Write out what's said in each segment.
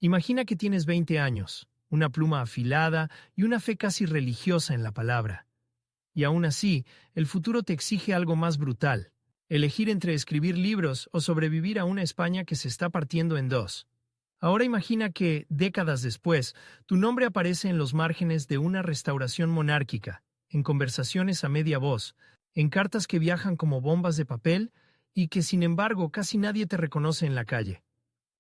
Imagina que tienes 20 años, una pluma afilada y una fe casi religiosa en la palabra. Y aún así, el futuro te exige algo más brutal: elegir entre escribir libros o sobrevivir a una España que se está partiendo en dos. Ahora imagina que, décadas después, tu nombre aparece en los márgenes de una restauración monárquica, en conversaciones a media voz, en cartas que viajan como bombas de papel y que, sin embargo, casi nadie te reconoce en la calle.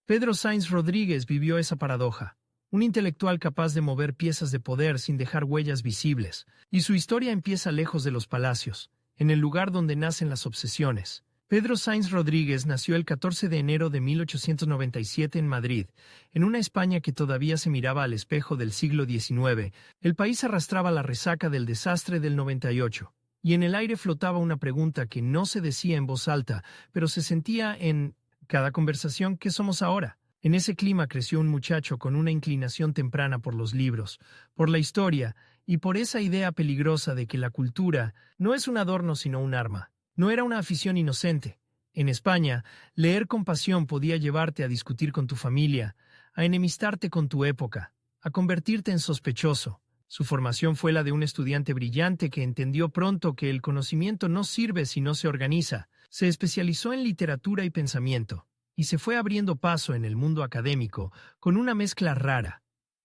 Pedro Sáinz Rodríguez vivió esa paradoja, un intelectual capaz de mover piezas de poder sin dejar huellas visibles, y su historia empieza lejos de los palacios, en el lugar donde nacen las obsesiones. Pedro Sáinz Rodríguez nació el 14 de enero de 1897 en Madrid, en una España que todavía se miraba al espejo del siglo XIX. El país arrastraba la resaca del desastre del 98, y en el aire flotaba una pregunta que no se decía en voz alta, pero se sentía en cada conversación: ¿qué somos ahora? En ese clima creció un muchacho con una inclinación temprana por los libros, por la historia y por esa idea peligrosa de que la cultura no es un adorno sino un arma. No era una afición inocente. En España, leer con pasión podía llevarte a discutir con tu familia, a enemistarte con tu época, a convertirte en sospechoso. Su formación fue la de un estudiante brillante que entendió pronto que el conocimiento no sirve si no se organiza. Se especializó en literatura y pensamiento, y se fue abriendo paso en el mundo académico con una mezcla rara: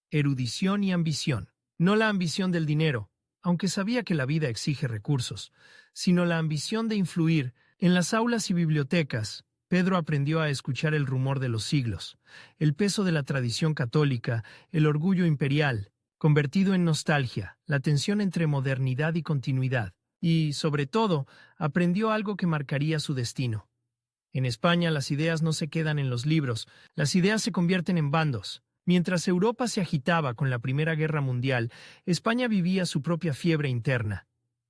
erudición y ambición. No la ambición del dinero, aunque sabía que la vida exige recursos, sino la ambición de influir. En las aulas y bibliotecas, Pedro aprendió a escuchar el rumor de los siglos, el peso de la tradición católica, el orgullo imperial, convertido en nostalgia, la tensión entre modernidad y continuidad. Y, sobre todo, aprendió algo que marcaría su destino. En España las ideas no se quedan en los libros, las ideas se convierten en bandos. Mientras Europa se agitaba con la Primera Guerra Mundial, España vivía su propia fiebre interna.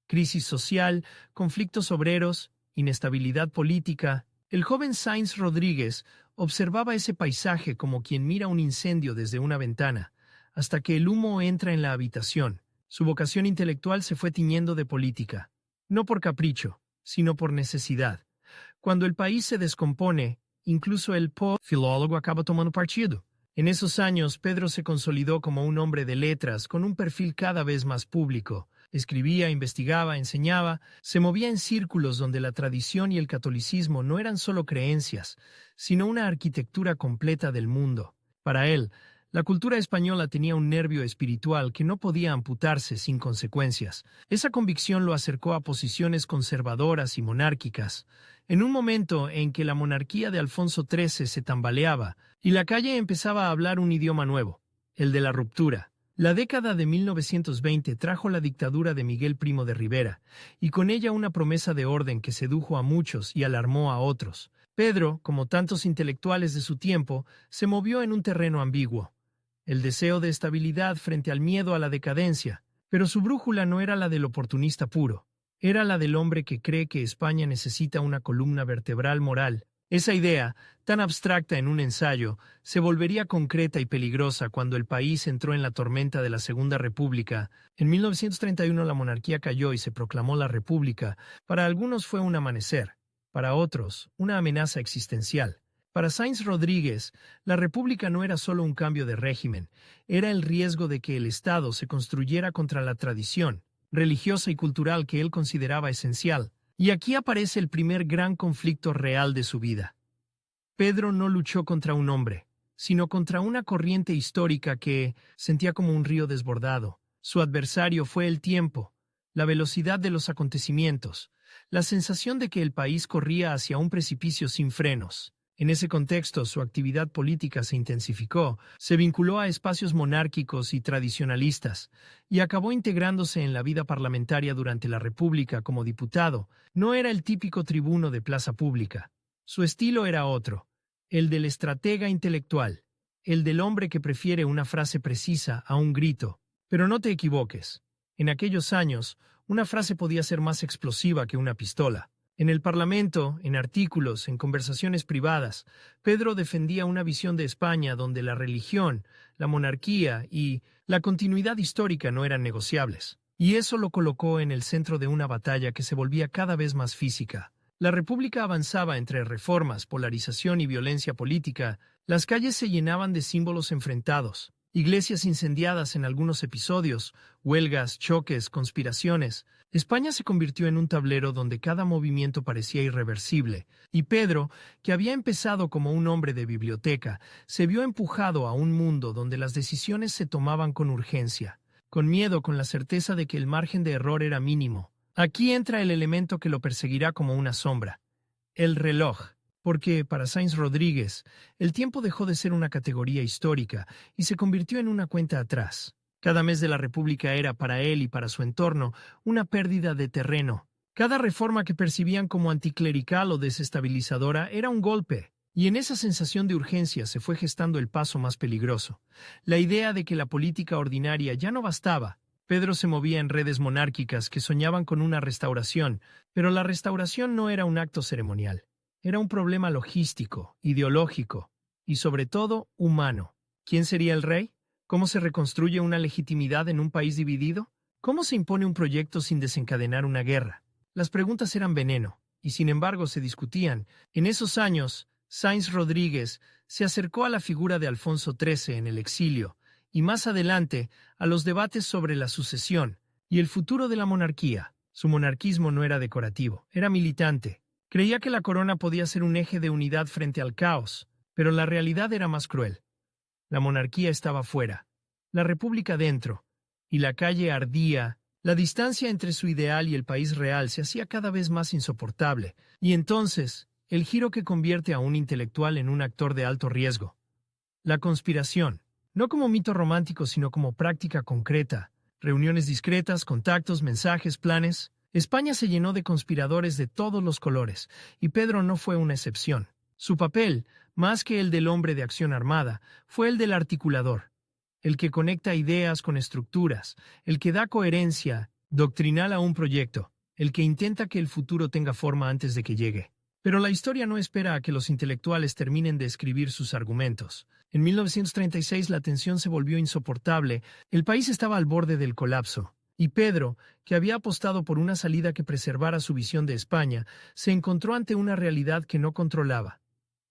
Crisis social, conflictos obreros, inestabilidad política. El joven Sáinz Rodríguez observaba ese paisaje como quien mira un incendio desde una ventana, hasta que el humo entra en la habitación. Su vocación intelectual se fue tiñendo de política, no por capricho, sino por necesidad. Cuando el país se descompone, incluso el filólogo acaba tomando partido. En esos años, Pedro se consolidó como un hombre de letras con un perfil cada vez más público. Escribía, investigaba, enseñaba, se movía en círculos donde la tradición y el catolicismo no eran solo creencias, sino una arquitectura completa del mundo. Para él, la cultura española tenía un nervio espiritual que no podía amputarse sin consecuencias. Esa convicción lo acercó a posiciones conservadoras y monárquicas. En un momento en que la monarquía de Alfonso XIII se tambaleaba y la calle empezaba a hablar un idioma nuevo, el de la ruptura. La década de 1920 trajo la dictadura de Miguel Primo de Rivera, y con ella una promesa de orden que sedujo a muchos y alarmó a otros. Pedro, como tantos intelectuales de su tiempo, se movió en un terreno ambiguo: el deseo de estabilidad frente al miedo a la decadencia. Pero su brújula no era la del oportunista puro, era la del hombre que cree que España necesita una columna vertebral moral. Esa idea, tan abstracta en un ensayo, se volvería concreta y peligrosa cuando el país entró en la tormenta de la Segunda República. En 1931 la monarquía cayó y se proclamó la República. Para algunos fue un amanecer, para otros, una amenaza existencial. Para Sáinz Rodríguez, la República no era solo un cambio de régimen, era el riesgo de que el Estado se construyera contra la tradición religiosa y cultural que él consideraba esencial. Y aquí aparece el primer gran conflicto real de su vida. Pedro no luchó contra un hombre, sino contra una corriente histórica que sentía como un río desbordado. Su adversario fue el tiempo, la velocidad de los acontecimientos, la sensación de que el país corría hacia un precipicio sin frenos. En ese contexto, su actividad política se intensificó, se vinculó a espacios monárquicos y tradicionalistas, y acabó integrándose en la vida parlamentaria durante la República como diputado. No era el típico tribuno de plaza pública. Su estilo era otro, el del estratega intelectual, el del hombre que prefiere una frase precisa a un grito. Pero no te equivoques. En aquellos años, una frase podía ser más explosiva que una pistola. En el Parlamento, en artículos, en conversaciones privadas, Pedro defendía una visión de España donde la religión, la monarquía y la continuidad histórica no eran negociables. Y eso lo colocó en el centro de una batalla que se volvía cada vez más física: La República avanzaba entre reformas, polarización y violencia política. Las calles se llenaban de símbolos enfrentados, iglesias incendiadas en algunos episodios, huelgas, choques, conspiraciones. España se convirtió en un tablero donde cada movimiento parecía irreversible, y Pedro, que había empezado como un hombre de biblioteca, se vio empujado a un mundo donde las decisiones se tomaban con urgencia, con miedo, con la certeza de que el margen de error era mínimo. Aquí entra el elemento que lo perseguirá como una sombra: el reloj. Porque, para Sáenz Rodríguez, el tiempo dejó de ser una categoría histórica y se convirtió en una cuenta atrás. Cada mes de la República era, para él y para su entorno, una pérdida de terreno. Cada reforma que percibían como anticlerical o desestabilizadora era un golpe. Y en esa sensación de urgencia se fue gestando el paso más peligroso: la idea de que la política ordinaria ya no bastaba. Pedro se movía en redes monárquicas que soñaban con una restauración, pero la restauración no era un acto ceremonial. Era un problema logístico, ideológico y, sobre todo, humano. ¿Quién sería el rey? ¿Cómo se reconstruye una legitimidad en un país dividido? ¿Cómo se impone un proyecto sin desencadenar una guerra? Las preguntas eran veneno, y sin embargo se discutían. En esos años, Sáenz Rodríguez se acercó a la figura de Alfonso XIII en el exilio, y más adelante a los debates sobre la sucesión y el futuro de la monarquía. Su monarquismo no era decorativo, era militante. Creía que la corona podía ser un eje de unidad frente al caos, pero la realidad era más cruel. La monarquía estaba fuera, la república dentro, y la calle ardía. La distancia entre su ideal y el país real se hacía cada vez más insoportable, y entonces, el giro que convierte a un intelectual en un actor de alto riesgo. La conspiración, no como mito romántico sino como práctica concreta, reuniones discretas, contactos, mensajes, planes. España se llenó de conspiradores de todos los colores, y Pedro no fue una excepción. Su papel, más que el del hombre de acción armada, fue el del articulador, el que conecta ideas con estructuras, el que da coherencia doctrinal a un proyecto, el que intenta que el futuro tenga forma antes de que llegue. Pero la historia no espera a que los intelectuales terminen de escribir sus argumentos. En 1936 la tensión se volvió insoportable, el país estaba al borde del colapso. Y Pedro, que había apostado por una salida que preservara su visión de España, se encontró ante una realidad que no controlaba.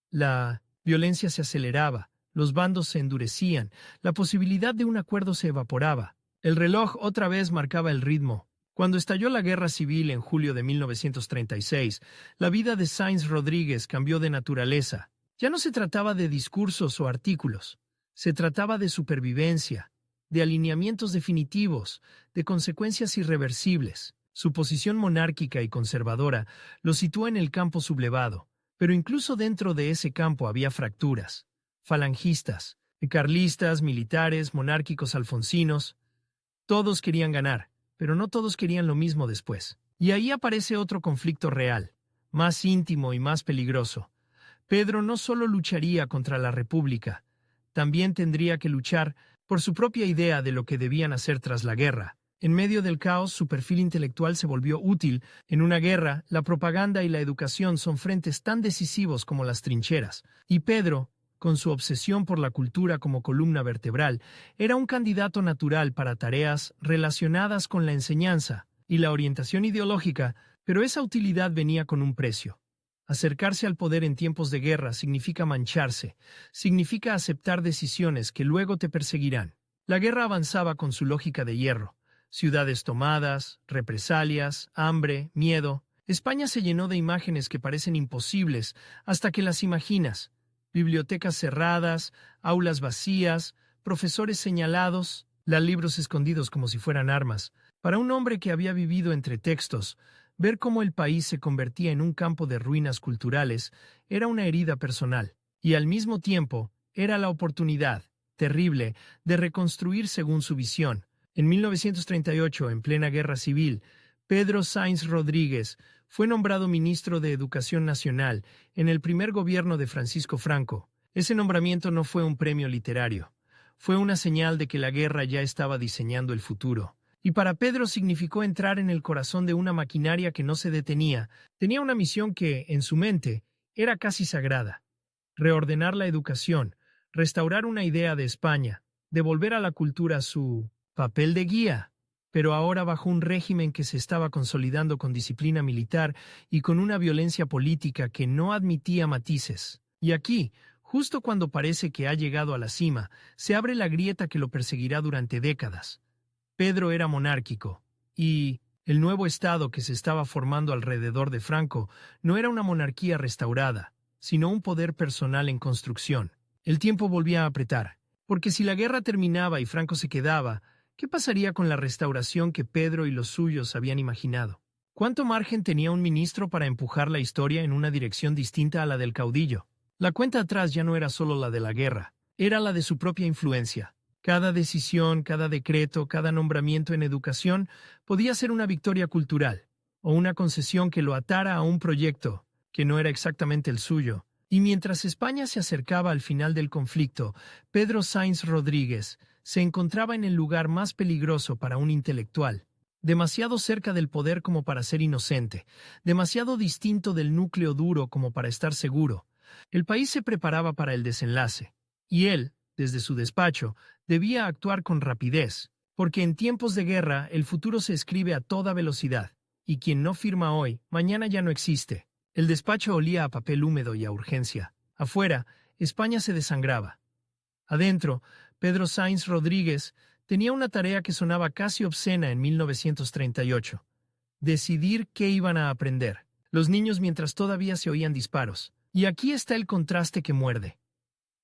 La violencia se aceleraba, los bandos se endurecían, la posibilidad de un acuerdo se evaporaba. El reloj otra vez marcaba el ritmo. Cuando estalló la guerra civil en julio de 1936, la vida de Sáenz Rodríguez cambió de naturaleza. Ya no se trataba de discursos o artículos, se trataba de supervivencia, de alineamientos definitivos, de consecuencias irreversibles. Su posición monárquica y conservadora lo situó en el campo sublevado, pero incluso dentro de ese campo había fracturas. Falangistas, carlistas, militares, monárquicos alfonsinos. Todos querían ganar, pero no todos querían lo mismo después. Y ahí aparece otro conflicto real, más íntimo y más peligroso. Pedro no solo lucharía contra la República, también tendría que luchar por su propia idea de lo que debían hacer tras la guerra. En medio del caos, su perfil intelectual se volvió útil. En una guerra, la propaganda y la educación son frentes tan decisivos como las trincheras. Y Pedro, con su obsesión por la cultura como columna vertebral, era un candidato natural para tareas relacionadas con la enseñanza y la orientación ideológica, pero esa utilidad venía con un precio. Acercarse al poder en tiempos de guerra significa mancharse, significa aceptar decisiones que luego te perseguirán. La guerra avanzaba con su lógica de hierro. Ciudades tomadas, represalias, hambre, miedo. España se llenó de imágenes que parecen imposibles hasta que las imaginas. Bibliotecas cerradas, aulas vacías, profesores señalados, libros escondidos como si fueran armas. Para un hombre que había vivido entre textos, ver cómo el país se convertía en un campo de ruinas culturales era una herida personal, y al mismo tiempo era la oportunidad, terrible, de reconstruir según su visión. En 1938, en plena guerra civil, Pedro Sáenz Rodríguez fue nombrado ministro de Educación Nacional en el primer gobierno de Francisco Franco. Ese nombramiento no fue un premio literario, fue una señal de que la guerra ya estaba diseñando el futuro. Y para Pedro significó entrar en el corazón de una maquinaria que no se detenía. Tenía una misión que, en su mente, era casi sagrada: reordenar la educación, restaurar una idea de España, devolver a la cultura su papel de guía. pero ahora bajo un régimen que se estaba consolidando con disciplina militar y con una violencia política que no admitía matices. Y aquí, justo cuando parece que ha llegado a la cima, se abre la grieta que lo perseguirá durante décadas. Pedro era monárquico, y el nuevo Estado que se estaba formando alrededor de Franco no era una monarquía restaurada, sino un poder personal en construcción. El tiempo volvía a apretar, porque si la guerra terminaba y Franco se quedaba, ¿qué pasaría con la restauración que Pedro y los suyos habían imaginado? ¿Cuánto margen tenía un ministro para empujar la historia en una dirección distinta a la del caudillo? La cuenta atrás ya no era solo la de la guerra, era la de su propia influencia. Cada decisión, cada decreto, cada nombramiento en educación podía ser una victoria cultural, o una concesión que lo atara a un proyecto que no era exactamente el suyo. Y mientras España se acercaba al final del conflicto, Pedro Sáinz Rodríguez se encontraba en el lugar más peligroso para un intelectual, demasiado cerca del poder como para ser inocente, demasiado distinto del núcleo duro como para estar seguro. El país se preparaba para el desenlace, y él, desde su despacho, debía actuar con rapidez, porque en tiempos de guerra el futuro se escribe a toda velocidad, y quien no firma hoy, mañana ya no existe. El despacho olía a papel húmedo y a urgencia. Afuera, España se desangraba. Adentro, Pedro Sáinz Rodríguez tenía una tarea que sonaba casi obscena en 1938. Decidir qué iban a aprender los niños mientras todavía se oían disparos. Y aquí está el contraste que muerde.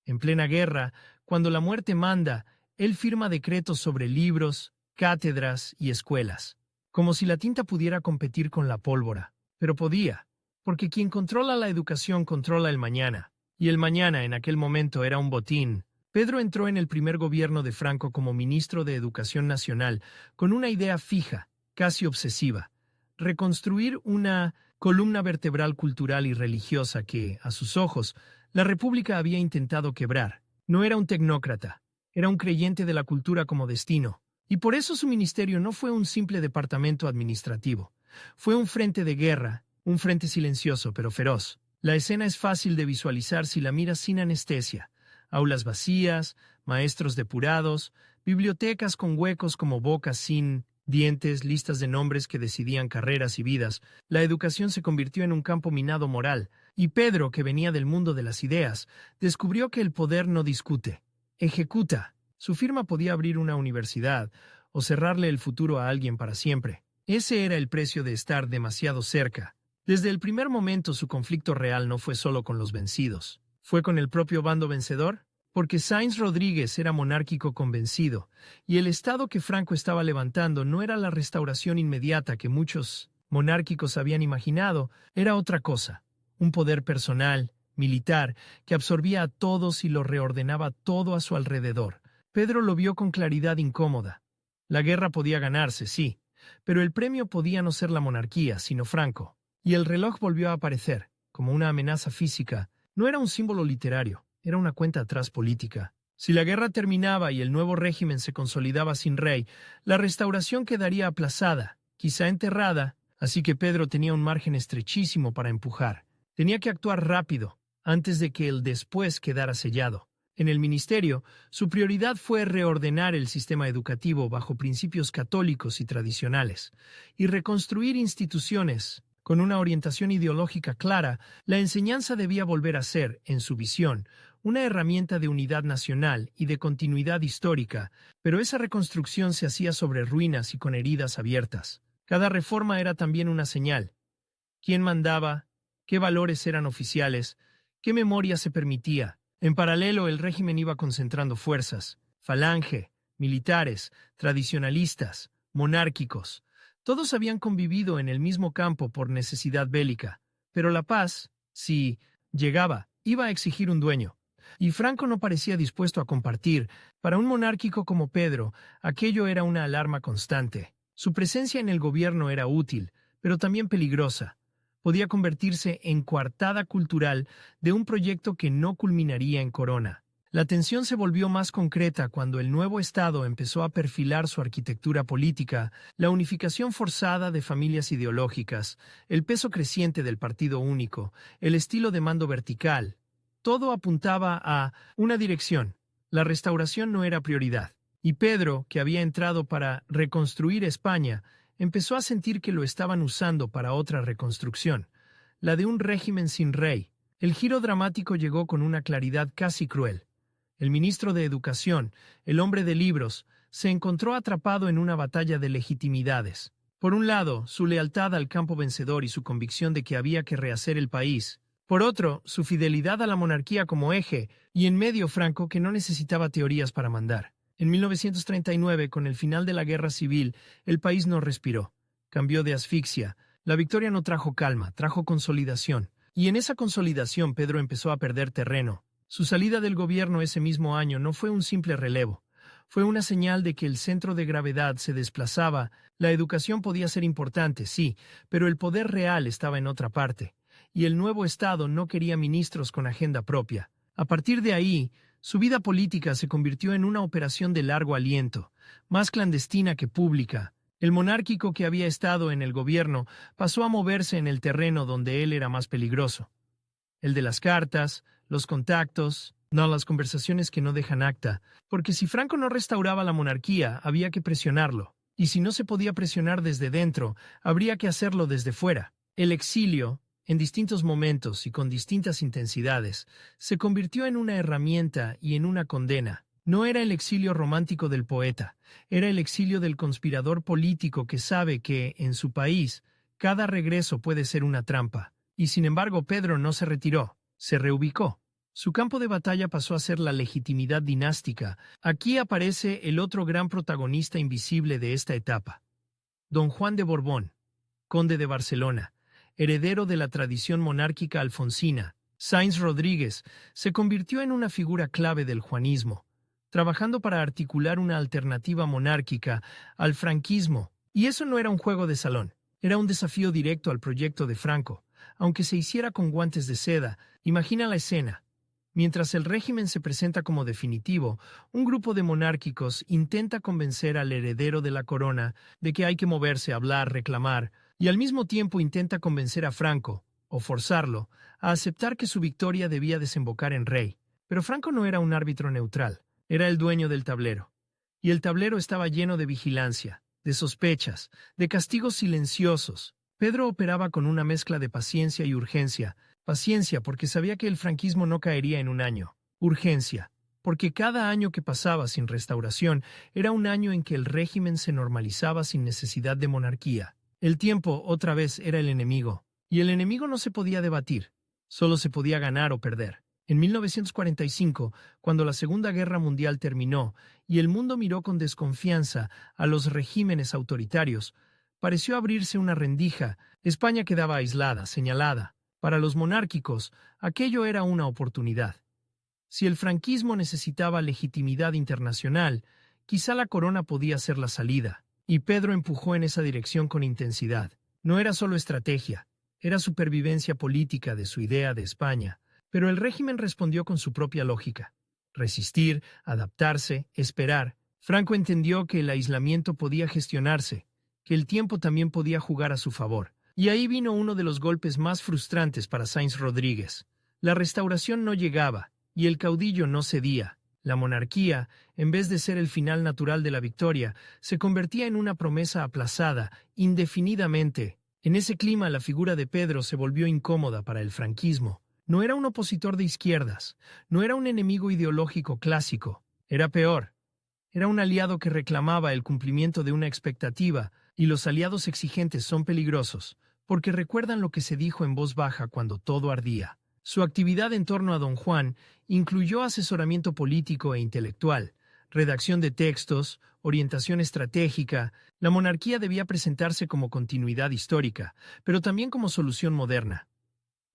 En plena guerra, cuando la muerte manda, él firma decretos sobre libros, cátedras y escuelas, como si la tinta pudiera competir con la pólvora. Pero podía, porque quien controla la educación controla el mañana, y el mañana en aquel momento era un botín. Pedro entró en el primer gobierno de Franco como ministro de Educación Nacional con una idea fija, casi obsesiva: reconstruir una columna vertebral cultural y religiosa que, a sus ojos, la República había intentado quebrar. No era un tecnócrata, era un creyente de la cultura como destino, y por eso su ministerio no fue un simple departamento administrativo. Fue un frente de guerra, un frente silencioso pero feroz. La escena es fácil de visualizar si la miras sin anestesia. Aulas vacías, maestros depurados, bibliotecas con huecos como bocas sin dientes, listas de nombres que decidían carreras y vidas. La educación se convirtió en un campo minado moral, y Pedro, que venía del mundo de las ideas, descubrió que el poder no discute, ejecuta. Su firma podía abrir una universidad o cerrarle el futuro a alguien para siempre. Ese era el precio de estar demasiado cerca. Desde el primer momento su conflicto real no fue solo con los vencidos. ¿Fue con el propio bando vencedor? Porque Sáinz Rodríguez era monárquico convencido, y el Estado que Franco estaba levantando no era la restauración inmediata que muchos monárquicos habían imaginado, era otra cosa: un poder personal, militar, que absorbía a todos y lo reordenaba todo a su alrededor. Pedro lo vio con claridad incómoda. La guerra podía ganarse, sí, pero el premio podía no ser la monarquía, sino Franco. Y el reloj volvió a aparecer, como una amenaza física. No era un símbolo literario, era una cuenta atrás política. Si la guerra terminaba y el nuevo régimen se consolidaba sin rey, la restauración quedaría aplazada, quizá enterrada, así que Pedro tenía un margen estrechísimo para empujar. Tenía que actuar rápido, antes de que el después quedara sellado. En el ministerio, su prioridad fue reordenar el sistema educativo bajo principios católicos y tradicionales, y reconstruir instituciones. Con una orientación ideológica clara, la enseñanza debía volver a ser, en su visión, una herramienta de unidad nacional y de continuidad histórica, pero esa reconstrucción se hacía sobre ruinas y con heridas abiertas. Cada reforma era también una señal. ¿Quién mandaba? ¿Qué valores eran oficiales? ¿Qué memoria se permitía? En paralelo, el régimen iba concentrando fuerzas: falange, militares, tradicionalistas, monárquicos. Todos habían convivido en el mismo campo por necesidad bélica, pero la paz, si llegaba, iba a exigir un dueño. Y Franco no parecía dispuesto a compartir. Para un monárquico como Pedro, aquello era una alarma constante. Su presencia en el gobierno era útil, pero también peligrosa. Podía convertirse en coartada cultural de un proyecto que no culminaría en corona. La tensión se volvió más concreta cuando el nuevo Estado empezó a perfilar su arquitectura política, la unificación forzada de familias ideológicas, el peso creciente del partido único, el estilo de mando vertical. Todo apuntaba a una dirección: la restauración no era prioridad. Y Pedro, que había entrado para reconstruir España, empezó a sentir que lo estaban usando para otra reconstrucción, la de un régimen sin rey. El giro dramático llegó con una claridad casi cruel. El ministro de Educación, el hombre de libros, se encontró atrapado en una batalla de legitimidades. Por un lado, su lealtad al campo vencedor y su convicción de que había que rehacer el país. Por otro, su fidelidad a la monarquía como eje, y en medio Franco, que no necesitaba teorías para mandar. En 1939, con el final de la Guerra Civil, el país no respiró. Cambió de asfixia. La victoria no trajo calma, trajo consolidación. Y en esa consolidación Pedro empezó a perder terreno. Su salida del gobierno ese mismo año no fue un simple relevo. Fue una señal de que el centro de gravedad se desplazaba. La educación podía ser importante, sí, pero el poder real estaba en otra parte. Y el nuevo Estado no quería ministros con agenda propia. A partir de ahí, su vida política se convirtió en una operación de largo aliento, más clandestina que pública. El monárquico que había estado en el gobierno pasó a moverse en el terreno donde él era más peligroso. El de las cartas, los contactos, no las conversaciones que no dejan acta, porque si Franco no restauraba la monarquía, había que presionarlo. Y si no se podía presionar desde dentro, habría que hacerlo desde fuera. El exilio, en distintos momentos y con distintas intensidades, se convirtió en una herramienta y en una condena. No era el exilio romántico del poeta, era el exilio del conspirador político que sabe que, en su país, cada regreso puede ser una trampa. Y sin embargo, Pedro no se retiró, se reubicó. Su campo de batalla pasó a ser la legitimidad dinástica. Aquí aparece el otro gran protagonista invisible de esta etapa. Don Juan de Borbón, conde de Barcelona, heredero de la tradición monárquica alfonsina. Sáenz Rodríguez se convirtió en una figura clave del juanismo, trabajando para articular una alternativa monárquica al franquismo. Y eso no era un juego de salón, era un desafío directo al proyecto de Franco. Aunque se hiciera con guantes de seda, imagina la escena. Mientras el régimen se presenta como definitivo, un grupo de monárquicos intenta convencer al heredero de la corona de que hay que moverse, hablar, reclamar, y al mismo tiempo intenta convencer a Franco, o forzarlo, a aceptar que su victoria debía desembocar en rey. Pero Franco no era un árbitro neutral, era el dueño del tablero. Y el tablero estaba lleno de vigilancia, de sospechas, de castigos silenciosos. Pedro operaba con una mezcla de paciencia y urgencia. Paciencia, porque sabía que el franquismo no caería en un año. Urgencia, porque cada año que pasaba sin restauración era un año en que el régimen se normalizaba sin necesidad de monarquía. El tiempo, otra vez, era el enemigo. Y el enemigo no se podía debatir. Solo se podía ganar o perder. En 1945, cuando la Segunda Guerra Mundial terminó y el mundo miró con desconfianza a los regímenes autoritarios, pareció abrirse una rendija. España quedaba aislada, señalada. Para los monárquicos, aquello era una oportunidad. Si el franquismo necesitaba legitimidad internacional, quizá la corona podía ser la salida, y Pedro empujó en esa dirección con intensidad. No era solo estrategia, era supervivencia política de su idea de España, pero el régimen respondió con su propia lógica. Resistir, adaptarse, esperar. Franco entendió que el aislamiento podía gestionarse, que el tiempo también podía jugar a su favor. Y ahí vino uno de los golpes más frustrantes para Sáenz Rodríguez. La restauración no llegaba, y el caudillo no cedía. La monarquía, en vez de ser el final natural de la victoria, se convertía en una promesa aplazada, indefinidamente. En ese clima, la figura de Pedro se volvió incómoda para el franquismo. No era un opositor de izquierdas, no era un enemigo ideológico clásico. Era peor. Era un aliado que reclamaba el cumplimiento de una expectativa, y los aliados exigentes son peligrosos, porque recuerdan lo que se dijo en voz baja cuando todo ardía. Su actividad en torno a don Juan incluyó asesoramiento político e intelectual, redacción de textos, orientación estratégica. La monarquía debía presentarse como continuidad histórica, pero también como solución moderna.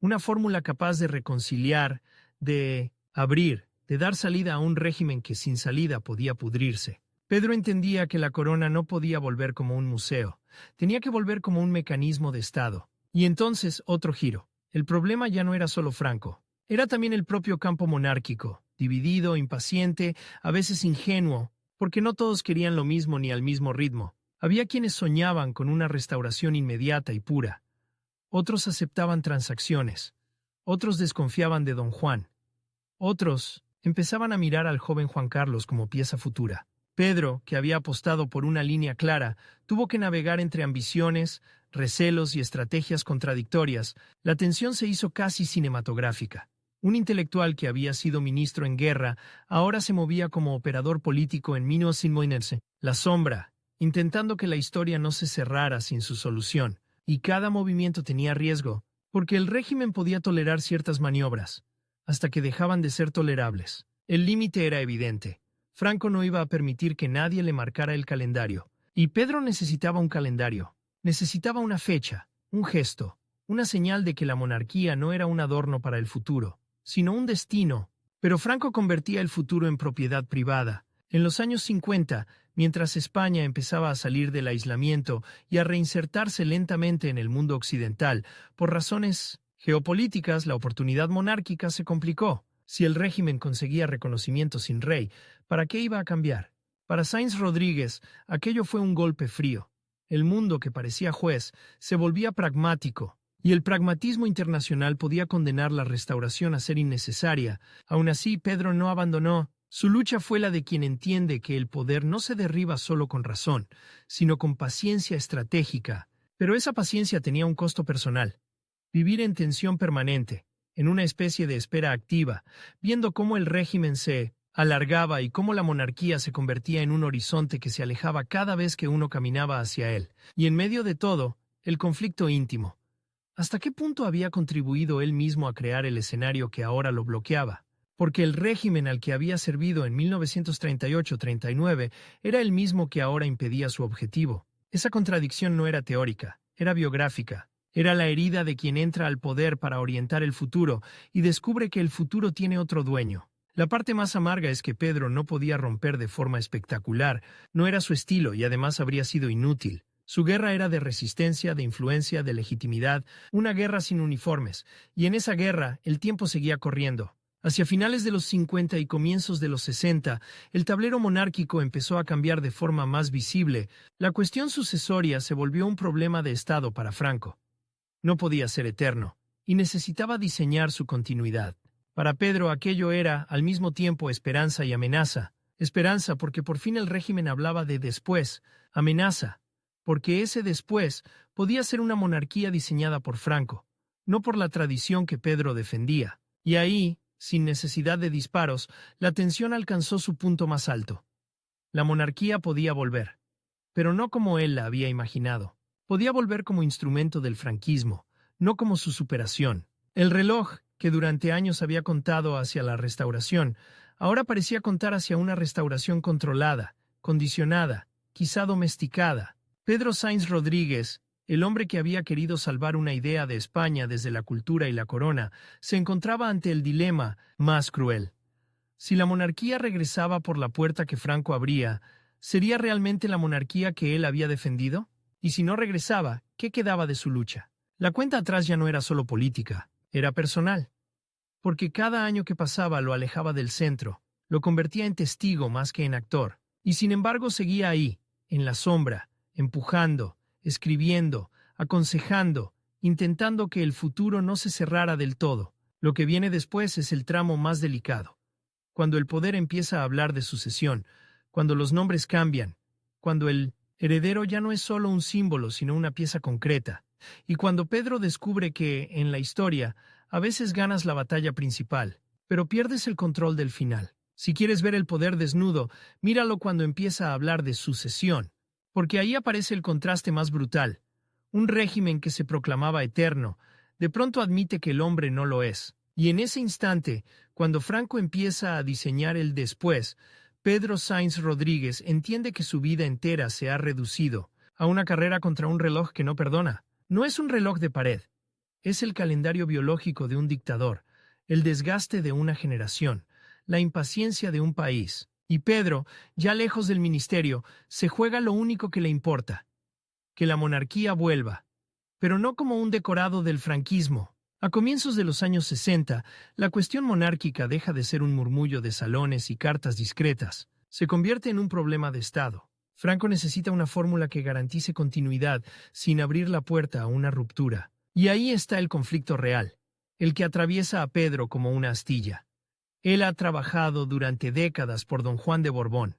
Una fórmula capaz de reconciliar, de abrir, de dar salida a un régimen que sin salida podía pudrirse. Pedro entendía que la corona no podía volver como un museo, tenía que volver como un mecanismo de Estado. Y entonces otro giro. El problema ya no era solo Franco, era también el propio campo monárquico, dividido, impaciente, a veces ingenuo, porque no todos querían lo mismo ni al mismo ritmo. Había quienes soñaban con una restauración inmediata y pura. Otros aceptaban transacciones, otros desconfiaban de don Juan, otros empezaban a mirar al joven Juan Carlos como pieza futura. Pedro, que había apostado por una línea clara, tuvo que navegar entre ambiciones, recelos y estrategias contradictorias. La tensión se hizo casi cinematográfica. Un intelectual que había sido ministro en guerra ahora se movía como operador político en Minos sin moverse, la sombra, intentando que la historia no se cerrara sin su solución. Y cada movimiento tenía riesgo, porque el régimen podía tolerar ciertas maniobras, hasta que dejaban de ser tolerables. El límite era evidente. Franco no iba a permitir que nadie le marcara el calendario. Y Pedro necesitaba un calendario. Necesitaba una fecha, un gesto, una señal de que la monarquía no era un adorno para el futuro, sino un destino. Pero Franco convertía el futuro en propiedad privada. En los años 50, mientras España empezaba a salir del aislamiento y a reinsertarse lentamente en el mundo occidental, por razones geopolíticas, la oportunidad monárquica se complicó. Si el régimen conseguía reconocimiento sin rey, ¿para qué iba a cambiar? Para Sáenz Rodríguez, aquello fue un golpe frío. El mundo que parecía juez se volvía pragmático, y el pragmatismo internacional podía condenar la restauración a ser innecesaria. Aún así, Pedro no abandonó. Su lucha fue la de quien entiende que el poder no se derriba solo con razón, sino con paciencia estratégica. Pero esa paciencia tenía un costo personal. Vivir en tensión permanente, en una especie de espera activa, viendo cómo el régimen se alargaba y cómo la monarquía se convertía en un horizonte que se alejaba cada vez que uno caminaba hacia él. Y en medio de todo, el conflicto íntimo. ¿Hasta qué punto había contribuido él mismo a crear el escenario que ahora lo bloqueaba? Porque el régimen al que había servido en 1938-39 era el mismo que ahora impedía su objetivo. Esa contradicción no era teórica, era biográfica. Era la herida de quien entra al poder para orientar el futuro y descubre que el futuro tiene otro dueño. La parte más amarga es que Pedro no podía romper de forma espectacular, no era su estilo y además habría sido inútil. Su guerra era de resistencia, de influencia, de legitimidad, una guerra sin uniformes, y en esa guerra el tiempo seguía corriendo. Hacia finales de los 50 y comienzos de los 60, el tablero monárquico empezó a cambiar de forma más visible. La cuestión sucesoria se volvió un problema de Estado para Franco. No podía ser eterno, y necesitaba diseñar su continuidad. Para Pedro aquello era, al mismo tiempo, esperanza y amenaza. Esperanza porque por fin el régimen hablaba de después. Amenaza porque ese después podía ser una monarquía diseñada por Franco, no por la tradición que Pedro defendía. Y ahí, sin necesidad de disparos, la tensión alcanzó su punto más alto. La monarquía podía volver, pero no como él la había imaginado. Podía volver como instrumento del franquismo, no como su superación. El reloj, que durante años había contado hacia la restauración, ahora parecía contar hacia una restauración controlada, condicionada, quizá domesticada. Pedro Sáenz Rodríguez, el hombre que había querido salvar una idea de España desde la cultura y la corona, se encontraba ante el dilema más cruel. Si la monarquía regresaba por la puerta que Franco abría, ¿sería realmente la monarquía que él había defendido? Y si no regresaba, ¿qué quedaba de su lucha? La cuenta atrás ya no era solo política, era personal. Porque cada año que pasaba lo alejaba del centro, lo convertía en testigo más que en actor. Y sin embargo seguía ahí, en la sombra, empujando, escribiendo, aconsejando, intentando que el futuro no se cerrara del todo. Lo que viene después es el tramo más delicado. Cuando el poder empieza a hablar de sucesión, cuando los nombres cambian, cuando el heredero ya no es solo un símbolo, sino una pieza concreta, y cuando Pedro descubre que, en la historia, a veces ganas la batalla principal, pero pierdes el control del final. Si quieres ver el poder desnudo, míralo cuando empieza a hablar de sucesión, porque ahí aparece el contraste más brutal. Un régimen que se proclamaba eterno, de pronto admite que el hombre no lo es. Y en ese instante, cuando Franco empieza a diseñar el después, Pedro Sáenz Rodríguez entiende que su vida entera se ha reducido a una carrera contra un reloj que no perdona. No es un reloj de pared, es el calendario biológico de un dictador, el desgaste de una generación, la impaciencia de un país. Y Pedro, ya lejos del ministerio, se juega lo único que le importa: que la monarquía vuelva, pero no como un decorado del franquismo. A comienzos de los años 60, la cuestión monárquica deja de ser un murmullo de salones y cartas discretas. Se convierte en un problema de Estado. Franco necesita una fórmula que garantice continuidad sin abrir la puerta a una ruptura. Y ahí está el conflicto real, el que atraviesa a Pedro como una astilla. Él ha trabajado durante décadas por don Juan de Borbón,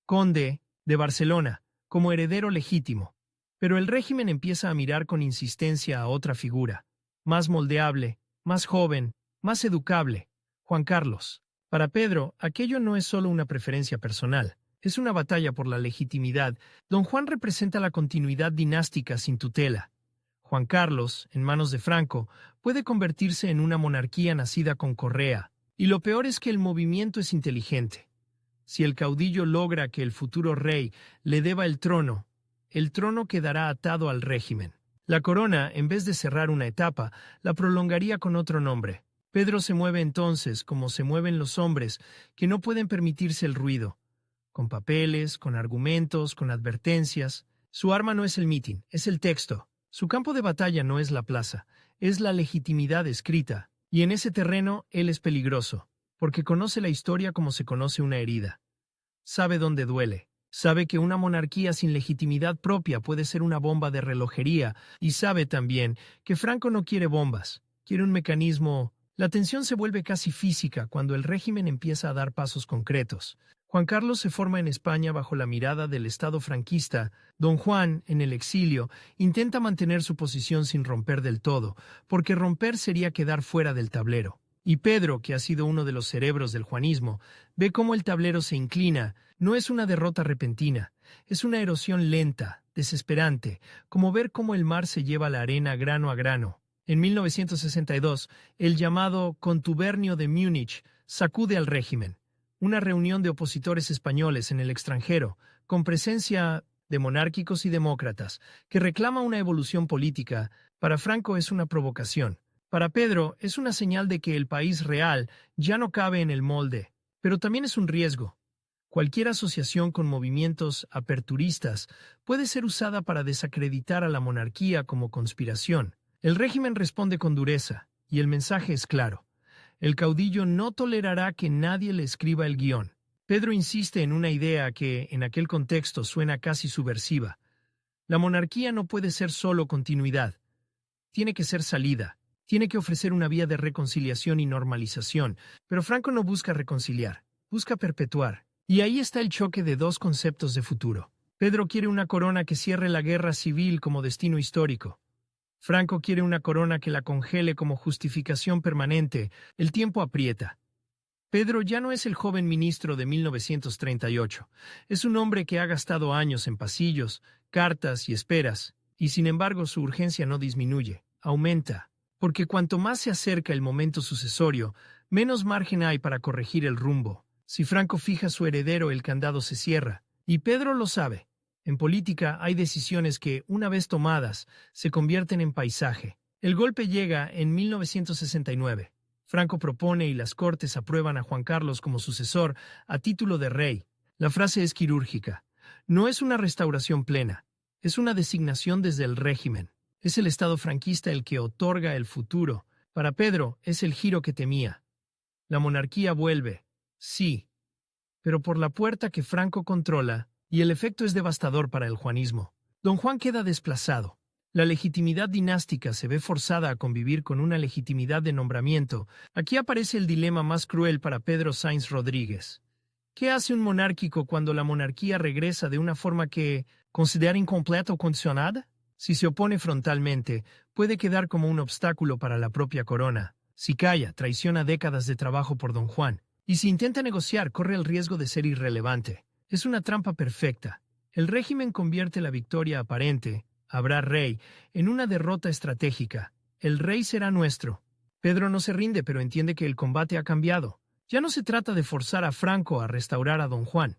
conde de Barcelona, como heredero legítimo. Pero el régimen empieza a mirar con insistencia a otra figura, más moldeable, más joven, más educable: Juan Carlos. Para Pedro, aquello no es solo una preferencia personal, es una batalla por la legitimidad. Don Juan representa la continuidad dinástica sin tutela. Juan Carlos, en manos de Franco, puede convertirse en una monarquía nacida con correa. Y lo peor es que el movimiento es inteligente. Si el caudillo logra que el futuro rey le deba el trono quedará atado al régimen. La corona, en vez de cerrar una etapa, la prolongaría con otro nombre. Pedro se mueve entonces como se mueven los hombres que no pueden permitirse el ruido, con papeles, con argumentos, con advertencias. Su arma no es el mitin, es el texto. Su campo de batalla no es la plaza, es la legitimidad escrita. Y en ese terreno él es peligroso, porque conoce la historia como se conoce una herida. Sabe dónde duele. Sabe que una monarquía sin legitimidad propia puede ser una bomba de relojería, y sabe también que Franco no quiere bombas, quiere un mecanismo. La tensión se vuelve casi física cuando el régimen empieza a dar pasos concretos. Juan Carlos se forma en España bajo la mirada del Estado franquista. Don Juan, en el exilio, intenta mantener su posición sin romper del todo, porque romper sería quedar fuera del tablero. Y Pedro, que ha sido uno de los cerebros del juanismo, ve cómo el tablero se inclina. No es una derrota repentina, es una erosión lenta, desesperante, como ver cómo el mar se lleva la arena grano a grano. En 1962, el llamado Contubernio de Múnich sacude al régimen. Una reunión de opositores españoles en el extranjero, con presencia de monárquicos y demócratas, que reclama una evolución política. Para Franco es una provocación. Para Pedro es una señal de que el país real ya no cabe en el molde, pero también es un riesgo. Cualquier asociación con movimientos aperturistas puede ser usada para desacreditar a la monarquía como conspiración. El régimen responde con dureza, y el mensaje es claro. El caudillo no tolerará que nadie le escriba el guión. Pedro insiste en una idea que, en aquel contexto, suena casi subversiva. La monarquía no puede ser solo continuidad. Tiene que ser salida. Tiene que ofrecer una vía de reconciliación y normalización. Pero Franco no busca reconciliar, busca perpetuar. Y ahí está el choque de dos conceptos de futuro. Pedro quiere una corona que cierre la guerra civil como destino histórico. Franco quiere una corona que la congele como justificación permanente. El tiempo aprieta. Pedro ya no es el joven ministro de 1938. Es un hombre que ha gastado años en pasillos, cartas y esperas, y sin embargo su urgencia no disminuye, aumenta, porque cuanto más se acerca el momento sucesorio, menos margen hay para corregir el rumbo. Si Franco fija su heredero, el candado se cierra, y Pedro lo sabe. En política hay decisiones que, una vez tomadas, se convierten en paisaje. El golpe llega en 1969. Franco propone y las Cortes aprueban a Juan Carlos como sucesor a título de rey. La frase es quirúrgica. No es una restauración plena, es una designación desde el régimen. Es el Estado franquista el que otorga el futuro. Para Pedro es el giro que temía. La monarquía vuelve, sí, pero por la puerta que Franco controla, y el efecto es devastador para el juanismo. Don Juan queda desplazado. La legitimidad dinástica se ve forzada a convivir con una legitimidad de nombramiento. Aquí aparece el dilema más cruel para Pedro Sáinz Rodríguez. ¿Qué hace un monárquico cuando la monarquía regresa de una forma que considera incompleta o condicionada? Si se opone frontalmente, puede quedar como un obstáculo para la propia corona. Si calla, traiciona décadas de trabajo por Don Juan. Y si intenta negociar, corre el riesgo de ser irrelevante. Es una trampa perfecta. El régimen convierte la victoria aparente, habrá rey, en una derrota estratégica. El rey será nuestro. Pedro no se rinde, pero entiende que el combate ha cambiado. Ya no se trata de forzar a Franco a restaurar a Don Juan.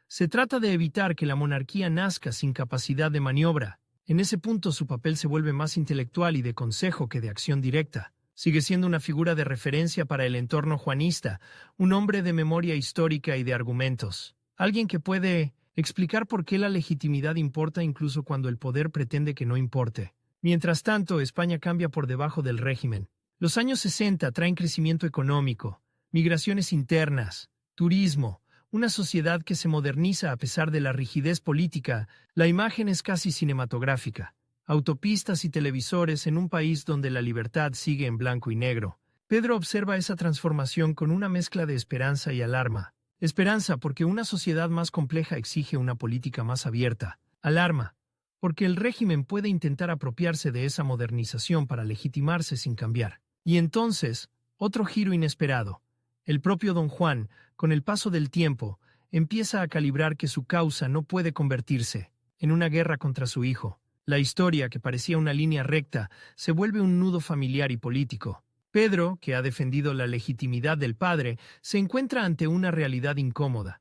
Se trata de evitar que la monarquía nazca sin capacidad de maniobra. En ese punto su papel se vuelve más intelectual y de consejo que de acción directa. Sigue siendo una figura de referencia para el entorno juanista, un hombre de memoria histórica y de argumentos. Alguien que puede explicar por qué la legitimidad importa incluso cuando el poder pretende que no importe. Mientras tanto, España cambia por debajo del régimen. Los años 60 traen crecimiento económico, migraciones internas, turismo, una sociedad que se moderniza a pesar de la rigidez política. La imagen es casi cinematográfica. Autopistas y televisores en un país donde la libertad sigue en blanco y negro. Pedro observa esa transformación con una mezcla de esperanza y alarma. Esperanza, porque una sociedad más compleja exige una política más abierta. Alarma, porque el régimen puede intentar apropiarse de esa modernización para legitimarse sin cambiar. Y entonces, otro giro inesperado. El propio Don Juan, con el paso del tiempo, empieza a calibrar que su causa no puede convertirse en una guerra contra su hijo. La historia, que parecía una línea recta, se vuelve un nudo familiar y político. Pedro, que ha defendido la legitimidad del padre, se encuentra ante una realidad incómoda.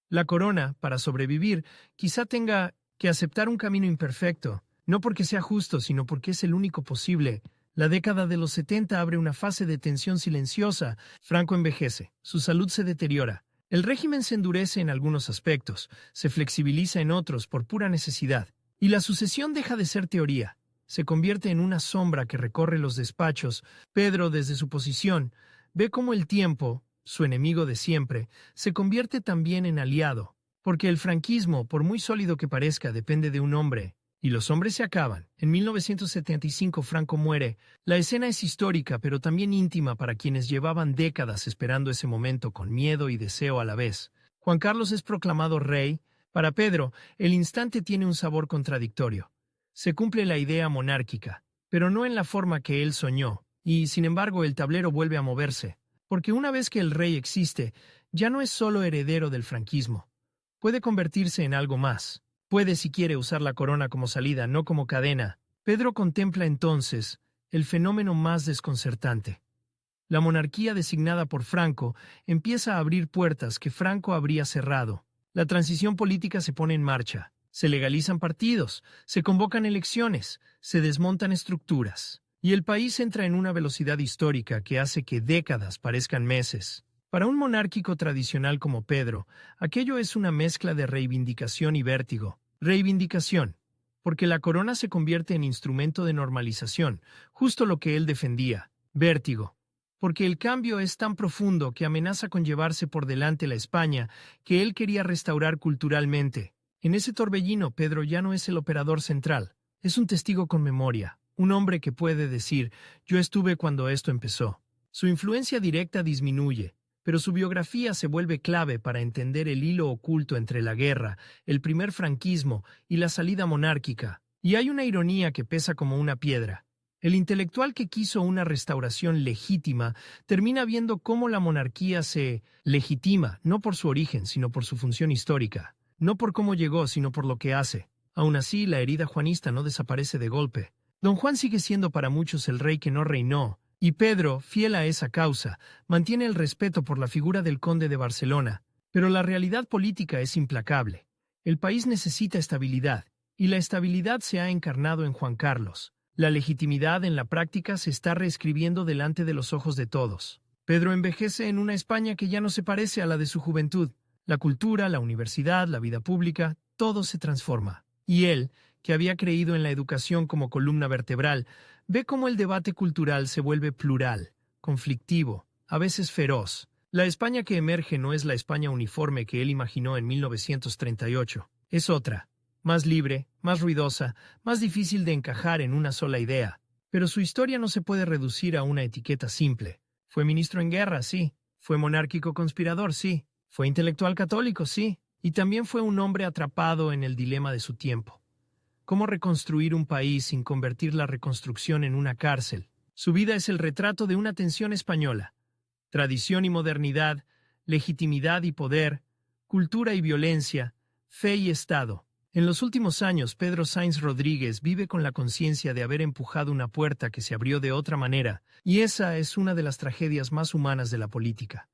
La corona, para sobrevivir, quizá tenga que aceptar un camino imperfecto, no porque sea justo, sino porque es el único posible. La década de los 70 abre una fase de tensión silenciosa. Franco envejece, su salud se deteriora. El régimen se endurece en algunos aspectos, se flexibiliza en otros por pura necesidad. Y la sucesión deja de ser teoría. Se convierte en una sombra que recorre los despachos. Pedro, desde su posición, ve cómo el tiempo, su enemigo de siempre, se convierte también en aliado. Porque el franquismo, por muy sólido que parezca, depende de un hombre. Y los hombres se acaban. En 1975 Franco muere. La escena es histórica, pero también íntima para quienes llevaban décadas esperando ese momento con miedo y deseo a la vez. Juan Carlos es proclamado rey. Para Pedro, el instante tiene un sabor contradictorio. Se cumple la idea monárquica, pero no en la forma que él soñó, y, sin embargo, el tablero vuelve a moverse. Porque una vez que el rey existe, ya no es solo heredero del franquismo. Puede convertirse en algo más. Puede, si quiere, usar la corona como salida, no como cadena. Pedro contempla entonces el fenómeno más desconcertante. La monarquía designada por Franco empieza a abrir puertas que Franco habría cerrado. La transición política se pone en marcha. Se legalizan partidos, se convocan elecciones, se desmontan estructuras. Y el país entra en una velocidad histórica que hace que décadas parezcan meses. Para un monárquico tradicional como Pedro, aquello es una mezcla de reivindicación y vértigo. Reivindicación, porque la corona se convierte en instrumento de normalización, justo lo que él defendía. Vértigo, porque el cambio es tan profundo que amenaza con llevarse por delante la España que él quería restaurar culturalmente. En ese torbellino, Pedro ya no es el operador central, es un testigo con memoria, un hombre que puede decir, yo estuve cuando esto empezó. Su influencia directa disminuye, pero su biografía se vuelve clave para entender el hilo oculto entre la guerra, el primer franquismo y la salida monárquica. Y hay una ironía que pesa como una piedra. El intelectual que quiso una restauración legítima termina viendo cómo la monarquía se legitima, no por su origen, sino por su función histórica. No por cómo llegó, sino por lo que hace. Aún así, la herida juanista no desaparece de golpe. Don Juan sigue siendo para muchos el rey que no reinó, y Pedro, fiel a esa causa, mantiene el respeto por la figura del conde de Barcelona. Pero la realidad política es implacable. El país necesita estabilidad, y la estabilidad se ha encarnado en Juan Carlos. La legitimidad en la práctica se está reescribiendo delante de los ojos de todos. Pedro envejece en una España que ya no se parece a la de su juventud. La cultura, la universidad, la vida pública, todo se transforma. Y él, que había creído en la educación como columna vertebral, ve cómo el debate cultural se vuelve plural, conflictivo, a veces feroz. La España que emerge no es la España uniforme que él imaginó en 1938. Es otra, más libre, más ruidosa, más difícil de encajar en una sola idea. Pero su historia no se puede reducir a una etiqueta simple. Fue ministro en guerra, sí. Fue monárquico conspirador, sí. Fue intelectual católico, sí. Y también fue un hombre atrapado en el dilema de su tiempo. ¿Cómo reconstruir un país sin convertir la reconstrucción en una cárcel? Su vida es el retrato de una tensión española. Tradición y modernidad, legitimidad y poder, cultura y violencia, fe y Estado. En los últimos años, Pedro Sáinz Rodríguez vive con la conciencia de haber empujado una puerta que se abrió de otra manera, y esa es una de las tragedias más humanas de la política.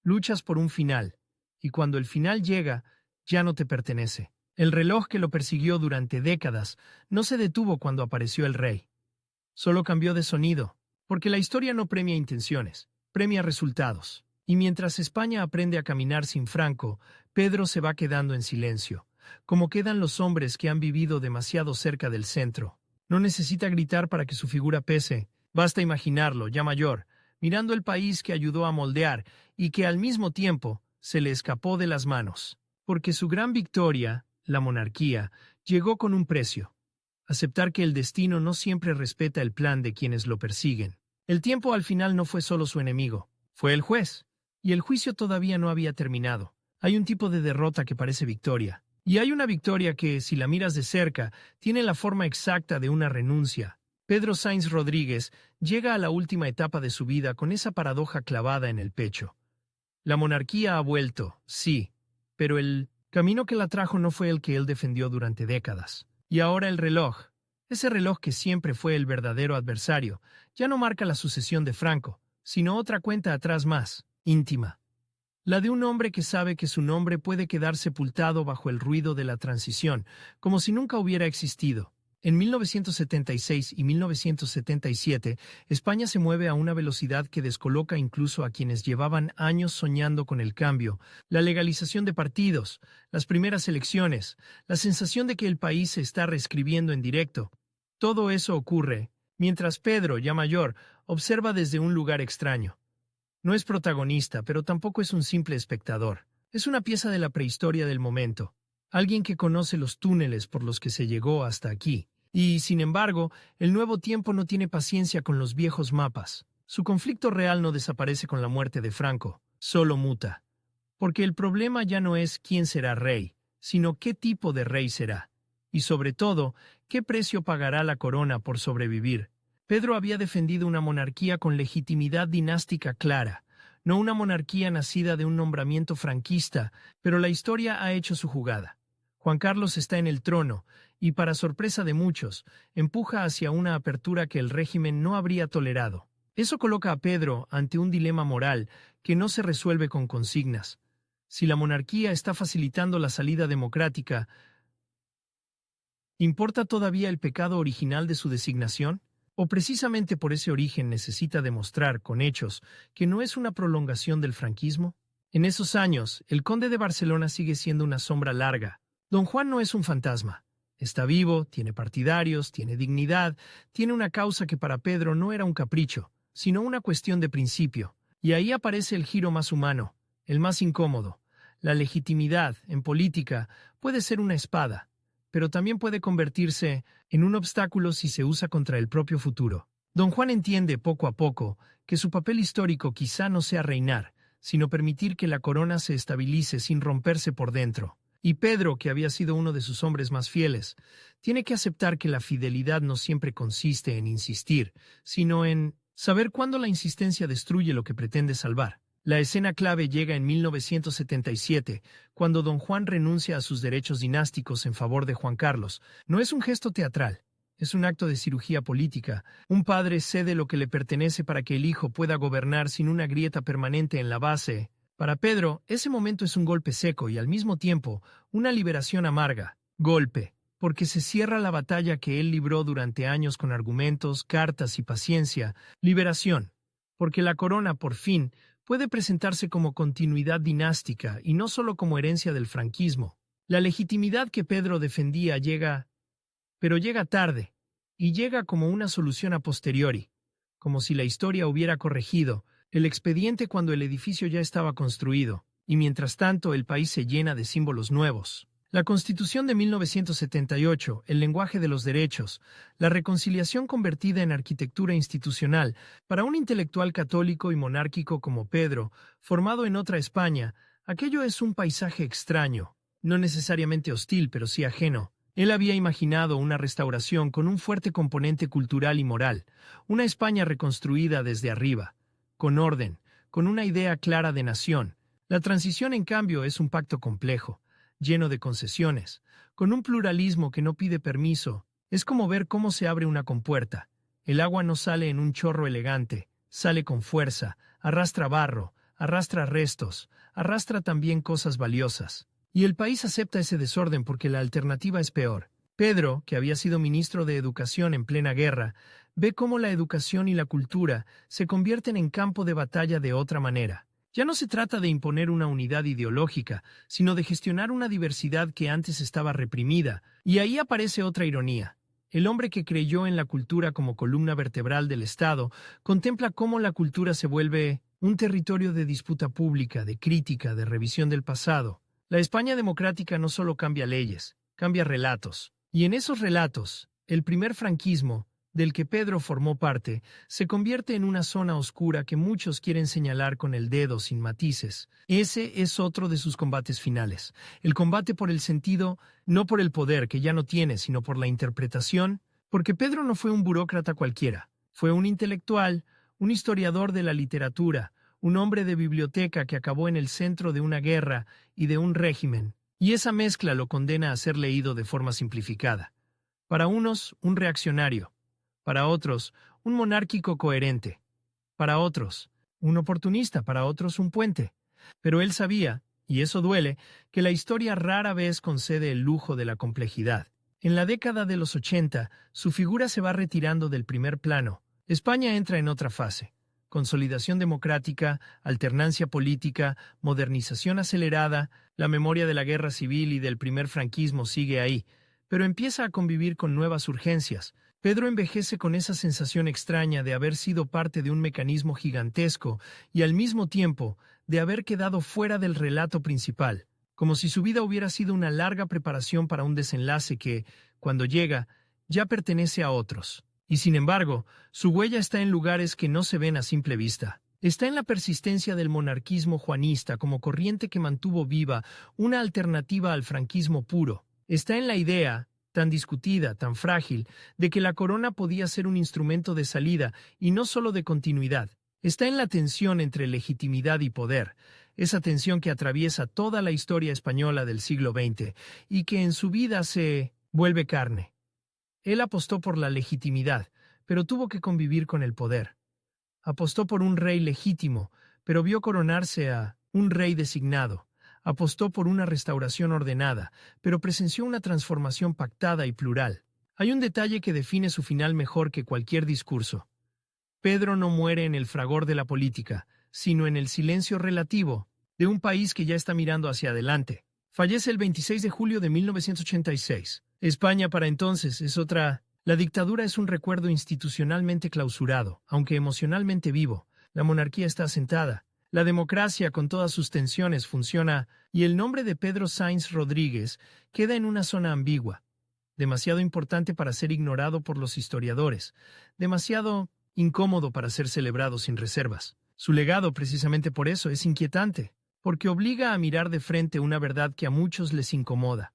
Luchas por un final, y cuando el final llega, ya no te pertenece. El reloj que lo persiguió durante décadas no se detuvo cuando apareció el rey. Solo cambió de sonido, porque la historia no premia intenciones, premia resultados. Y mientras España aprende a caminar sin Franco, Pedro se va quedando en silencio, como quedan los hombres que han vivido demasiado cerca del centro. No necesita gritar para que su figura pese, basta imaginarlo, ya mayor, mirando el país que ayudó a moldear y que al mismo tiempo se le escapó de las manos. Porque su gran victoria, la monarquía, llegó con un precio. Aceptar que el destino no siempre respeta el plan de quienes lo persiguen. El tiempo al final no fue solo su enemigo, fue el juez. y el juicio todavía no había terminado. Hay un tipo de derrota que parece victoria. Y hay una victoria que, si la miras de cerca, tiene la forma exacta de una renuncia. Pedro Sainz Rodríguez llega a la última etapa de su vida con esa paradoja clavada en el pecho. La monarquía ha vuelto, sí, pero el camino que la trajo no fue el que él defendió durante décadas. Y ahora el reloj, ese reloj que siempre fue el verdadero adversario, ya no marca la sucesión de Franco, sino otra cuenta atrás más, íntima. La de un hombre que sabe que su nombre puede quedar sepultado bajo el ruido de la transición, como si nunca hubiera existido. En 1976 y 1977, España se mueve a una velocidad que descoloca incluso a quienes llevaban años soñando con el cambio, la legalización de partidos, las primeras elecciones, la sensación de que el país se está reescribiendo en directo. Todo eso ocurre, mientras Pedro, ya mayor, observa desde un lugar extraño. No es protagonista, pero tampoco es un simple espectador. Es una pieza de la prehistoria del momento. Alguien que conoce los túneles por los que se llegó hasta aquí. Y, sin embargo, el nuevo tiempo no tiene paciencia con los viejos mapas. Su conflicto real no desaparece con la muerte de Franco, solo muta. Porque el problema ya no es quién será rey, sino qué tipo de rey será. Y sobre todo, qué precio pagará la corona por sobrevivir. Pedro había defendido una monarquía con legitimidad dinástica clara, no una monarquía nacida de un nombramiento franquista, pero la historia ha hecho su jugada. Juan Carlos está en el trono, y para sorpresa de muchos, empuja hacia una apertura que el régimen no habría tolerado. Eso coloca a Pedro ante un dilema moral que no se resuelve con consignas. Si la monarquía está facilitando la salida democrática, ¿importa todavía el pecado original de su designación? ¿O precisamente por ese origen necesita demostrar, con hechos, que no es una prolongación del franquismo? En esos años, el conde de Barcelona sigue siendo una sombra larga. Don Juan no es un fantasma. Está vivo, tiene partidarios, tiene dignidad, tiene una causa que para Pedro no era un capricho, sino una cuestión de principio. Y ahí aparece el giro más humano, el más incómodo. La legitimidad, en política, puede ser una espada, pero también puede convertirse en un obstáculo si se usa contra el propio futuro. Don Juan entiende poco a poco que su papel histórico quizá no sea reinar, sino permitir que la corona se estabilice sin romperse por dentro. Y Pedro, que había sido uno de sus hombres más fieles, tiene que aceptar que la fidelidad no siempre consiste en insistir, sino en saber cuándo la insistencia destruye lo que pretende salvar. La escena clave llega en 1977, cuando don Juan renuncia a sus derechos dinásticos en favor de Juan Carlos. No es un gesto teatral, es un acto de cirugía política. Un padre cede lo que le pertenece para que el hijo pueda gobernar sin una grieta permanente en la base. Para Pedro, ese momento es un golpe seco y al mismo tiempo una liberación amarga. Golpe, porque se cierra la batalla que él libró durante años con argumentos, cartas y paciencia. Liberación, porque la corona, por fin, puede presentarse como continuidad dinástica y no solo como herencia del franquismo. La legitimidad que Pedro defendía llega, pero llega tarde, y llega como una solución a posteriori, como si la historia hubiera corregido el expediente cuando el edificio ya estaba construido, y mientras tanto el país se llena de símbolos nuevos. La Constitución de 1978, el lenguaje de los derechos, la reconciliación convertida en arquitectura institucional, para un intelectual católico y monárquico como Pedro, formado en otra España, aquello es un paisaje extraño, no necesariamente hostil, pero sí ajeno. Él había imaginado una restauración con un fuerte componente cultural y moral, una España reconstruida desde arriba, con orden, con una idea clara de nación. La transición, en cambio, es un pacto complejo, lleno de concesiones, con un pluralismo que no pide permiso. Es como ver cómo se abre una compuerta. El agua no sale en un chorro elegante, sale con fuerza, arrastra barro, arrastra restos, arrastra también cosas valiosas. Y el país acepta ese desorden porque la alternativa es peor. Pedro, que había sido ministro de Educación en plena guerra, ve cómo la educación y la cultura se convierten en campo de batalla de otra manera. Ya no se trata de imponer una unidad ideológica, sino de gestionar una diversidad que antes estaba reprimida. Y ahí aparece otra ironía. El hombre que creyó en la cultura como columna vertebral del Estado contempla cómo la cultura se vuelve un territorio de disputa pública, de crítica, de revisión del pasado. La España democrática no solo cambia leyes, cambia relatos. Y en esos relatos, el primer franquismo del que Pedro formó parte, se convierte en una zona oscura que muchos quieren señalar con el dedo sin matices. Ese es otro de sus combates finales. El combate por el sentido, no por el poder que ya no tiene, sino por la interpretación, porque Pedro no fue un burócrata cualquiera. Fue un intelectual, un historiador de la literatura, un hombre de biblioteca que acabó en el centro de una guerra y de un régimen, y esa mezcla lo condena a ser leído de forma simplificada. Para unos, un reaccionario. Para otros, un monárquico coherente. Para otros, un oportunista. Para otros, un puente. Pero él sabía, y eso duele, que la historia rara vez concede el lujo de la complejidad. En la década de los 80, su figura se va retirando del primer plano. España entra en otra fase. Consolidación democrática, alternancia política, modernización acelerada, la memoria de la guerra civil y del primer franquismo sigue ahí, pero empieza a convivir con nuevas urgencias. Pedro envejece con esa sensación extraña de haber sido parte de un mecanismo gigantesco y al mismo tiempo de haber quedado fuera del relato principal, como si su vida hubiera sido una larga preparación para un desenlace que, cuando llega, ya pertenece a otros. Y sin embargo, su huella está en lugares que no se ven a simple vista. Está en la persistencia del monarquismo juanista como corriente que mantuvo viva una alternativa al franquismo puro. Está en la idea, tan discutida, tan frágil, de que la corona podía ser un instrumento de salida y no solo de continuidad. Está en la tensión entre legitimidad y poder, esa tensión que atraviesa toda la historia española del siglo XX y que en su vida se vuelve carne. Él apostó por la legitimidad, pero tuvo que convivir con el poder. Apostó por un rey legítimo, pero vio coronarse a un rey designado. Apostó por una restauración ordenada, pero presenció una transformación pactada y plural. Hay un detalle que define su final mejor que cualquier discurso. Pedro no muere en el fragor de la política, sino en el silencio relativo de un país que ya está mirando hacia adelante. Fallece el 26 de julio de 1986. España para entonces es otra. La dictadura es un recuerdo institucionalmente clausurado, aunque emocionalmente vivo. La monarquía está asentada. La democracia, con todas sus tensiones, funciona, y el nombre de Pedro Sáinz Rodríguez queda en una zona ambigua, demasiado importante para ser ignorado por los historiadores, demasiado incómodo para ser celebrado sin reservas. Su legado, precisamente por eso, es inquietante, porque obliga a mirar de frente una verdad que a muchos les incomoda.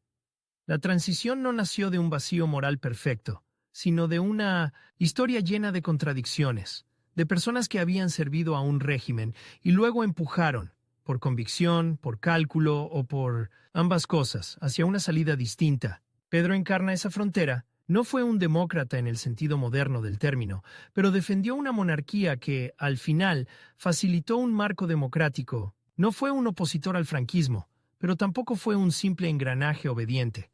La transición no nació de un vacío moral perfecto, sino de una historia llena de contradicciones, de personas que habían servido a un régimen y luego empujaron, por convicción, por cálculo o por ambas cosas, hacia una salida distinta. Pedro encarna esa frontera. No fue un demócrata en el sentido moderno del término, pero defendió una monarquía que, al final, facilitó un marco democrático. No fue un opositor al franquismo, pero tampoco fue un simple engranaje obediente.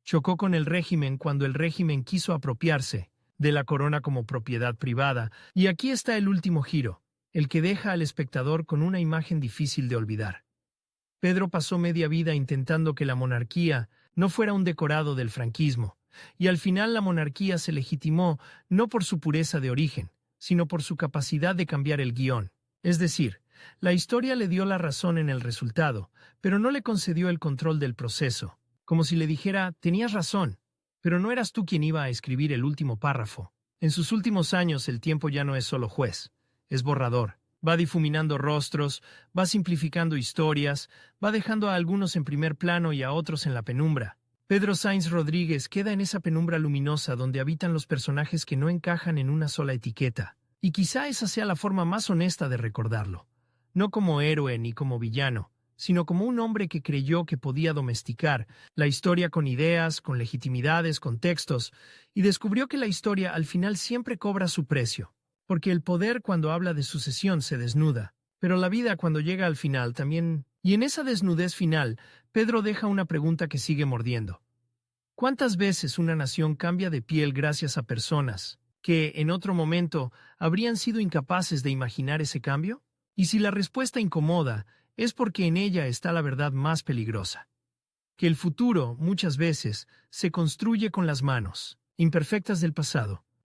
Chocó con el régimen cuando el régimen quiso apropiarse de la corona como propiedad privada, y aquí está el último giro, el que deja al espectador con una imagen difícil de olvidar. Pedro pasó media vida intentando que la monarquía no fuera un decorado del franquismo, y al final la monarquía se legitimó no por su pureza de origen, sino por su capacidad de cambiar el guión. Es decir, la historia le dio la razón en el resultado, pero no le concedió el control del proceso, como si le dijera, tenías razón, pero no eras tú quien iba a escribir el último párrafo. En sus últimos años el tiempo ya no es solo juez, es borrador. Va difuminando rostros, va simplificando historias, va dejando a algunos en primer plano y a otros en la penumbra. Pedro Sáinz Rodríguez queda en esa penumbra luminosa donde habitan los personajes que no encajan en una sola etiqueta. Y quizá esa sea la forma más honesta de recordarlo. No como héroe ni como villano, sino como un hombre que creyó que podía domesticar la historia con ideas, con legitimidades, con textos, y descubrió que la historia al final siempre cobra su precio, porque el poder cuando habla de sucesión se desnuda, pero la vida cuando llega al final también. Y en esa desnudez final, Pedro deja una pregunta que sigue mordiendo. ¿Cuántas veces una nación cambia de piel gracias a personas que, en otro momento, habrían sido incapaces de imaginar ese cambio? Y si la respuesta incomoda, es porque en ella está la verdad más peligrosa. Que el futuro, muchas veces, se construye con las manos imperfectas del pasado.